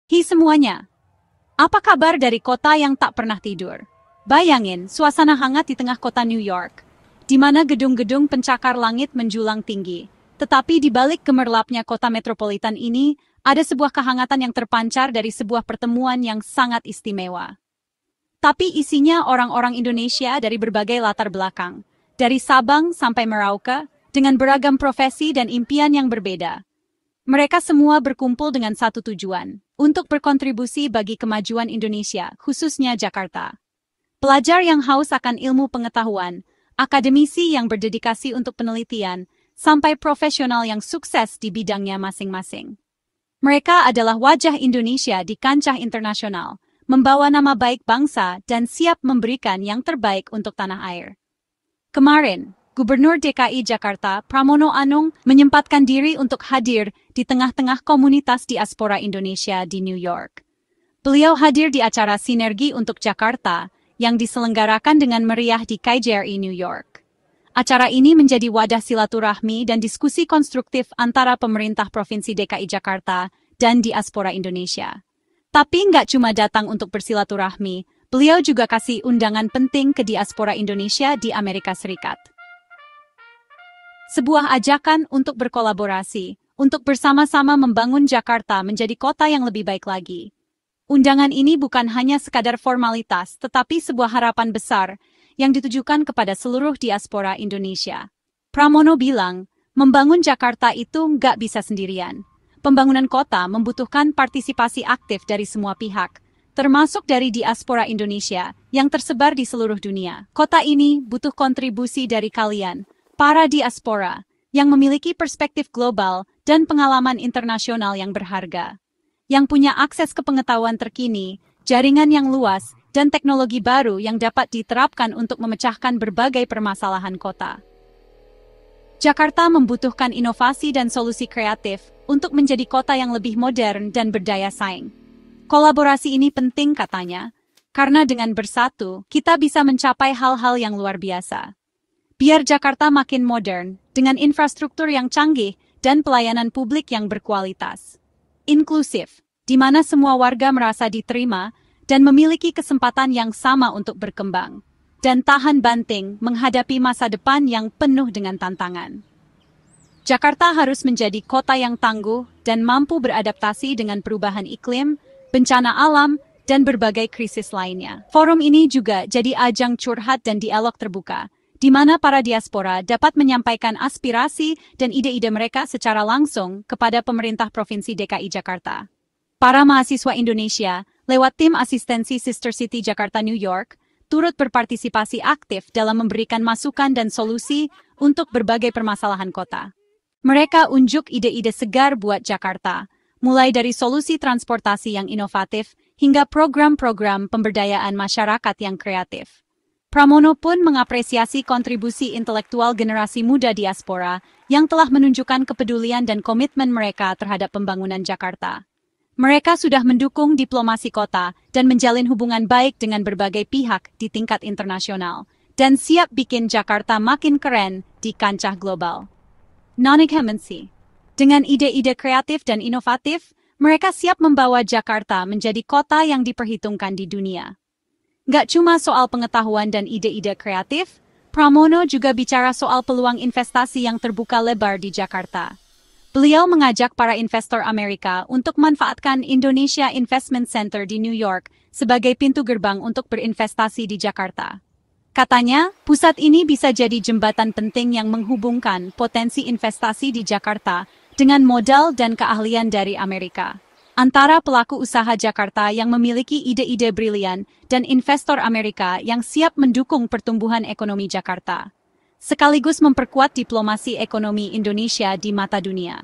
Hi semuanya, apa kabar dari kota yang tak pernah tidur? Bayangin suasana hangat di tengah kota New York, di mana gedung-gedung pencakar langit menjulang tinggi. Tetapi di balik gemerlapnya kota metropolitan ini, ada sebuah kehangatan yang terpancar dari sebuah pertemuan yang sangat istimewa. Tapi isinya orang-orang Indonesia dari berbagai latar belakang, dari Sabang sampai Merauke, dengan beragam profesi dan impian yang berbeda. Mereka semua berkumpul dengan satu tujuan, untuk berkontribusi bagi kemajuan Indonesia, khususnya Jakarta. Pelajar yang haus akan ilmu pengetahuan, akademisi yang berdedikasi untuk penelitian, sampai profesional yang sukses di bidangnya masing-masing. Mereka adalah wajah Indonesia di kancah internasional, membawa nama baik bangsa dan siap memberikan yang terbaik untuk tanah air. Kemarin, Gubernur DKI Jakarta, Pramono Anung, menyempatkan diri untuk hadir di tengah-tengah komunitas diaspora Indonesia di New York. Beliau hadir di acara Sinergi untuk Jakarta yang diselenggarakan dengan meriah di KJRI New York. Acara ini menjadi wadah silaturahmi dan diskusi konstruktif antara pemerintah Provinsi DKI Jakarta dan diaspora Indonesia. Tapi nggak cuma datang untuk bersilaturahmi, beliau juga kasih undangan penting ke diaspora Indonesia di Amerika Serikat. Sebuah ajakan untuk berkolaborasi, untuk bersama-sama membangun Jakarta menjadi kota yang lebih baik lagi. Undangan ini bukan hanya sekadar formalitas, tetapi sebuah harapan besar yang ditujukan kepada seluruh diaspora Indonesia. Pramono bilang, membangun Jakarta itu nggak bisa sendirian. Pembangunan kota membutuhkan partisipasi aktif dari semua pihak, termasuk dari diaspora Indonesia yang tersebar di seluruh dunia. Kota ini butuh kontribusi dari kalian, para diaspora, yang memiliki perspektif global dan pengalaman internasional yang berharga. Yang punya akses ke pengetahuan terkini, jaringan yang luas, dan teknologi baru yang dapat diterapkan untuk memecahkan berbagai permasalahan kota. Jakarta membutuhkan inovasi dan solusi kreatif untuk menjadi kota yang lebih modern dan berdaya saing. Kolaborasi ini penting katanya, karena dengan bersatu, kita bisa mencapai hal-hal yang luar biasa. Biar Jakarta makin modern, dengan infrastruktur yang canggih dan pelayanan publik yang berkualitas. Inklusif, di mana semua warga merasa diterima dan memiliki kesempatan yang sama untuk berkembang, dan tahan banting menghadapi masa depan yang penuh dengan tantangan. Jakarta harus menjadi kota yang tangguh dan mampu beradaptasi dengan perubahan iklim, bencana alam, dan berbagai krisis lainnya. Forum ini juga jadi ajang curhat dan dialog terbuka, di mana para diaspora dapat menyampaikan aspirasi dan ide-ide mereka secara langsung kepada pemerintah Provinsi DKI Jakarta. Para mahasiswa Indonesia, lewat tim asistensi Sister City Jakarta New York, turut berpartisipasi aktif dalam memberikan masukan dan solusi untuk berbagai permasalahan kota. Mereka unjuk ide-ide segar buat Jakarta, mulai dari solusi transportasi yang inovatif hingga program-program pemberdayaan masyarakat yang kreatif. Pramono pun mengapresiasi kontribusi intelektual generasi muda diaspora yang telah menunjukkan kepedulian dan komitmen mereka terhadap pembangunan Jakarta. Mereka sudah mendukung diplomasi kota dan menjalin hubungan baik dengan berbagai pihak di tingkat internasional, dan siap bikin Jakarta makin keren di kancah global. Non-hegemoncy. Dengan ide-ide kreatif dan inovatif, mereka siap membawa Jakarta menjadi kota yang diperhitungkan di dunia. Gak cuma soal pengetahuan dan ide-ide kreatif, Pramono juga bicara soal peluang investasi yang terbuka lebar di Jakarta. Beliau mengajak para investor Amerika untuk manfaatkan Indonesia Investment Center di New York sebagai pintu gerbang untuk berinvestasi di Jakarta. Katanya, pusat ini bisa jadi jembatan penting yang menghubungkan potensi investasi di Jakarta dengan modal dan keahlian dari Amerika. Antara pelaku usaha Jakarta yang memiliki ide-ide brilian dan investor Amerika yang siap mendukung pertumbuhan ekonomi Jakarta, sekaligus memperkuat diplomasi ekonomi Indonesia di mata dunia.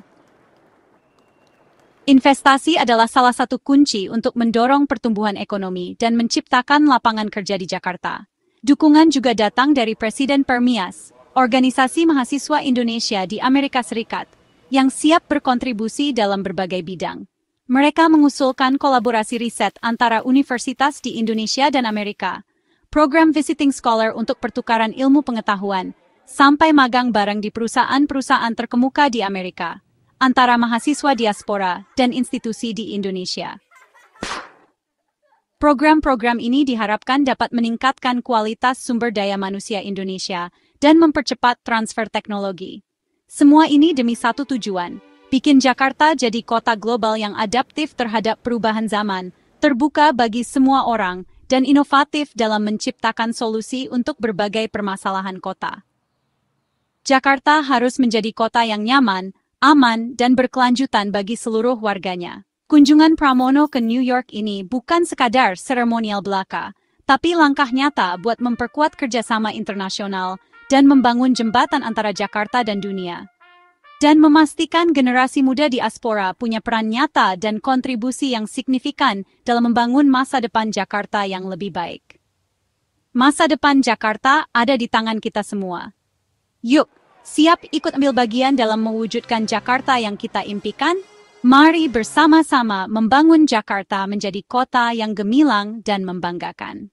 Investasi adalah salah satu kunci untuk mendorong pertumbuhan ekonomi dan menciptakan lapangan kerja di Jakarta. Dukungan juga datang dari Presiden Permias, organisasi mahasiswa Indonesia di Amerika Serikat, yang siap berkontribusi dalam berbagai bidang. Mereka mengusulkan kolaborasi riset antara universitas di Indonesia dan Amerika, program visiting scholar untuk pertukaran ilmu pengetahuan, sampai magang bareng di perusahaan-perusahaan terkemuka di Amerika, antara mahasiswa diaspora dan institusi di Indonesia. Program-program ini diharapkan dapat meningkatkan kualitas sumber daya manusia Indonesia dan mempercepat transfer teknologi. Semua ini demi satu tujuan, bikin Jakarta jadi kota global yang adaptif terhadap perubahan zaman, terbuka bagi semua orang, dan inovatif dalam menciptakan solusi untuk berbagai permasalahan kota. Jakarta harus menjadi kota yang nyaman, aman, dan berkelanjutan bagi seluruh warganya. Kunjungan Pramono ke New York ini bukan sekadar seremonial belaka, tapi langkah nyata buat memperkuat kerjasama internasional dan membangun jembatan antara Jakarta dan dunia. Dan memastikan generasi muda diaspora punya peran nyata dan kontribusi yang signifikan dalam membangun masa depan Jakarta yang lebih baik. Masa depan Jakarta ada di tangan kita semua. Yuk, siap ikut ambil bagian dalam mewujudkan Jakarta yang kita impikan? Mari bersama-sama membangun Jakarta menjadi kota yang gemilang dan membanggakan.